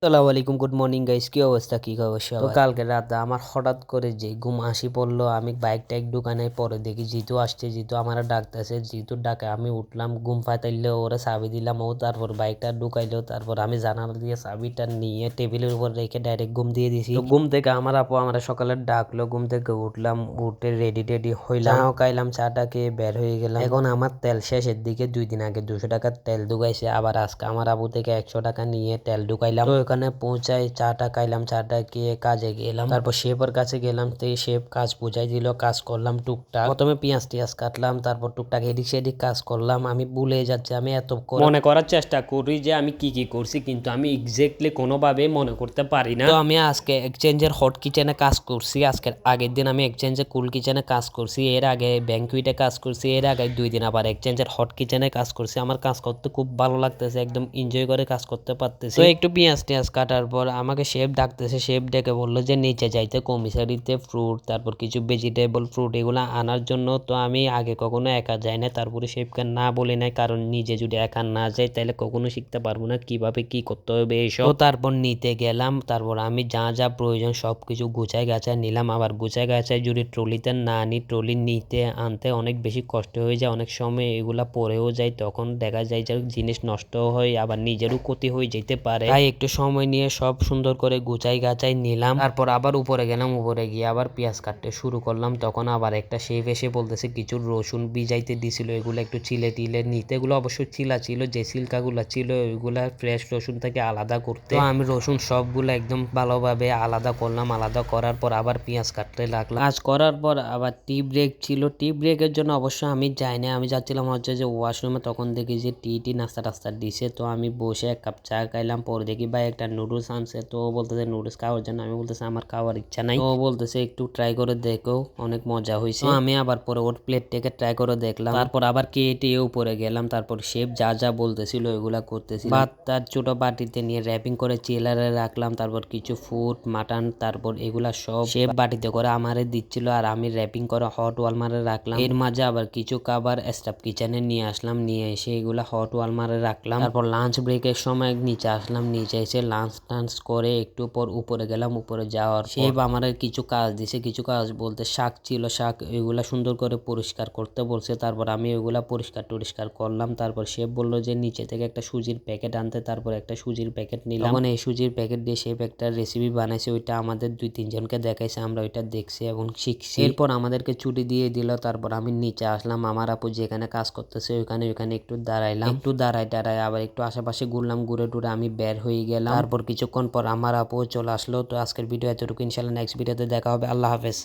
আসসালামু আলাইকুম, good morning guys. কি অবস্থা, কি খবর সবার? তো কালকে রাতে আমার হঠাৎ করে যে ঘুম আসি পড়লো, আমি বাইক টাইক ঢুকানোর পরে দেখি জিতু আসছে। জিতু আমার ডাকতেছে, জিতুর ডাকে আমি উঠলাম, ঘুম ফাটাইলে ওরা চাবি দিলাম, ও তারপর বাইকটা ঢুকাইলো। তারপর আমি জানালা দিয়ে চাবিটা নিয়ে টেবিলের উপর রেখে ডাইরেক্ট ঘুম দিয়ে দিছি। তো ঘুম থেকে আমার আপু আমার সকালে ডাকলো, ঘুম থেকে উঠলাম, উঠে রেডি টেডি হইলাম, চাও খাইলাম, চাটা খেয়ে বের হয়ে গেলাম। এখন আমার তেল শেষের দিকে, 2 দিন আগে 200 টাকার তেল ঢুকাইছে, আবার আজকে আমার আপু থেকে 100 টাকা নিয়ে তেল ঢুকাইলাম। তো ওখানে পৌঁছাই, চাটা খাইলাম, চাটা খেয়ে কাজে গেলাম। তারপর শেফের কাছে গেলাম, তো শেফ কাজ বুঝাই দিল, কাজ করলাম টুকটাক। প্রথমে পেঁয়াজ টিয়াজ কাটলাম, তারপর টুকটাক এদিক সেদিক কাজ করলাম। আমি ভুলে যাচ্ছি, আমি এত মনে করার চেষ্টা করি যে আমি কি কি করছি, কিন্তু আমি এক্স্যাক্টলি কোনোভাবে মনে করতে পারি না। তো আমি আজকে এক্সচেঞ্জের হট কিচেনে কাজ করছি, আজকের আগের দিন আমি এক্সচেঞ্জের কুল কিচেনে কাজ করছি, এর আগে ব্যাংকুইটে কাজ করছি, এর আগে 2 দিন আবার এক্সচেঞ্জের হট কিচেনে কাজ করছি। আমার কাজ করতে খুব ভালো লাগতেছে, একদম এনজয় করে কাজ করতে পারতেছি। তো একটু পেঁয়াজ টিয়াজ কাটার পর আমাকে শেফ ডাকতেছে, শেফ ডেকে বললো যে নিচে যাইতে কমিসারিতে ফ্রুট, তারপর কিছু ভেজিটেবল ফ্রুট এগুলো আনার জন্য। তো আমি আগে কখনো একা যাই না, তারপরে শেফকে না বলি নাই, কারণ নিজে যদি একা না যাই তাহলে কখনো শিখতে পারবো না কিভাবে কি করতে হবে এইসব। তো তারপর নিতে গেলাম, তারপর আমি যা যা প্রয়োজন সব কিছু গুছাই গাছায় নিলাম। আবার গুছাই গাছায় যদি ট্রলিতে না নিই, ট্রলি নিতে আনতে অনেক বেশি কষ্ট হয়ে যায়, অনেক সময় এগুলা পরেও যায়, তখন দেখা যায় যে জিনিস নষ্ট হয়, আবার নিজেরও ক্ষতি হয়ে যেতে পারে। তাই একটু সময় নিয়ে সব সুন্দর করে গুছাই গাছাই নিলাম। তারপর আবার উপরে গেলাম, উপরে গিয়ে আবার পেঁয়াজ কাটতে শুরু করলাম। তখন আবার একটা শেফ এসে বলতেছে কিছু রসুন ভিজাইতে দিছিল, এগুলো একটু চিলে টিলে নিতে। এগুলো অবশ্যই চিলা ছিল, যে সিল্কাগুলা ছিল ওইগুলা ফ্রেশ রসুন থেকে আলাদা করতে। তো আমি রসুন সবগুলো একদম ভালোভাবে আলাদা করলাম, আলাদা করার পর আবার পেঁয়াজ কাটতে লাগলাম। কাজ করার পর আবার টি ব্রেক ছিল, টি ব্রেকের জন্য অবশ্য আমি যাই না, আমি যাচ্ছিলাম হচ্ছে যে ওয়াশরুমে। তখন দেখি যে টি নাস্তা টাস্তা দিছে, তো আমি বসে 1 কাপ চা খাইলাম। পরে দেখি ভাই একটা নুডলস আনছে, তো ও বলতেছে নুডলস খাওয়ার জন্য। আমি বলতেছি আমার খাওয়ার ইচ্ছা নাই, তো ও বলতেছে একটু ট্রাই করে দেখো, অনেক মজা হয়েছে। আমি আবার পরে ওর প্লেট থেকে ট্রাই করে দেখলাম, তারপর আবার কেটে উপরে গেলাম। তারপর শেফ যা যা বলতেছিল ওইগুলা করতেছিল। ভাত তার ছোট বাটিতে নিয়ে র্যাপিং করে চিলারে রাখলাম, তারপর কিছু ফুড মাটন, তারপর এগুলা সব শেফ বাটিতে করে আমারে দিচ্ছিল, আর আমি র্যাপিং করে হট ওয়ালমারে রাখলাম। এর মাঝে আবার কিছু খাবার স্টাফ কিচেনে নিয়ে আসলাম, নিয়ে এসে এগুলা হট ওয়ালমারে রাখলাম। তারপর লাঞ্চ ব্রেকের সময় নিচে আসলাম, নিচে এসে লাঞ্চ টাঞ্চ করে একটু পর উপরে গেলাম। উপরে যাওয়ার শেফ আমার কিছু কাজ দিছে, কিছু কাজ বলতে শাক ছিল, শাক এগুলা সুন্দর করে পরিষ্কার করতে বলছে। তারপর আমি ওইগুলা পরিষ্কার টরিষ্কার করলাম। তারপর শেফ বললো যে নিচে থেকে একটা সুজির প্যাকেট আনতে, তারপর একটা সুজির প্যাকেট নিলাম। তখন এই সুজির প্যাকেট দিয়ে শেফ একটা রেসিপি বানাইছে, ওইটা আমাদের 2-3 জনকে দেখাইছে, আমরা ওইটা দেখছি এবং শিখছি। এরপর আমাদেরকে ছুটি দিয়ে দিল। তারপর আমি নিচে আসলাম, আমার আপু যেখানে কাজ করতেছে ওইখানে একটু দাঁড়াইলাম, একটু দাঁড়ায় আবার একটু আশেপাশে ঘুরলাম, ঘুরে টুরে আমি বের হয়ে গেলাম। তারপর কিছুক্ষণ পর আমার আপু চলে আসলো। তো আজকের ভিডিও এতটুকু, ইনশাল্লাহ নেক্সট ভিডিওতে দেখা হবে। আল্লাহ হাফেজ।